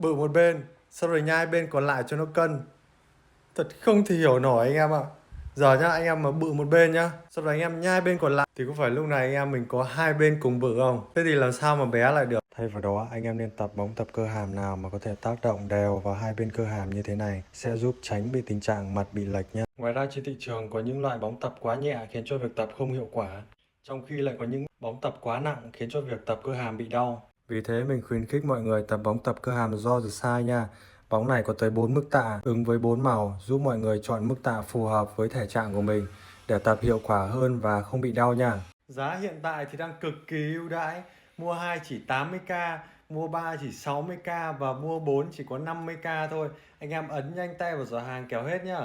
bự một bên, sau rồi nhai bên còn lại cho nó cân. Thật không thể hiểu nổi anh em ạ. Giờ nhá, anh em mà bự một bên nhá, sau đó anh em nhai bên còn lại thì có phải lúc này anh em mình có hai bên cùng bự không? Thế thì làm sao mà bé lại được? Thay vào đó, anh em nên tập bóng tập cơ hàm nào mà có thể tác động đều vào hai bên cơ hàm như thế này, sẽ giúp tránh bị tình trạng mặt bị lệch nhá. Ngoài ra trên thị trường có những loại bóng tập quá nhẹ khiến cho việc tập không hiệu quả, trong khi lại có những bóng tập quá nặng khiến cho việc tập cơ hàm bị đau. Vì thế mình khuyến khích mọi người tập bóng tập cơ hàm do the size nha. Bóng này có tới 4 mức tạ, ứng với 4 màu, giúp mọi người chọn mức tạ phù hợp với thể trạng của mình để tập hiệu quả hơn và không bị đau nha. Giá hiện tại thì đang cực kỳ ưu đãi. Mua 2 chỉ 80k, mua 3 chỉ 60k và mua 4 chỉ có 50k thôi. Anh em ấn nhanh tay vào giỏ hàng kéo hết nhá.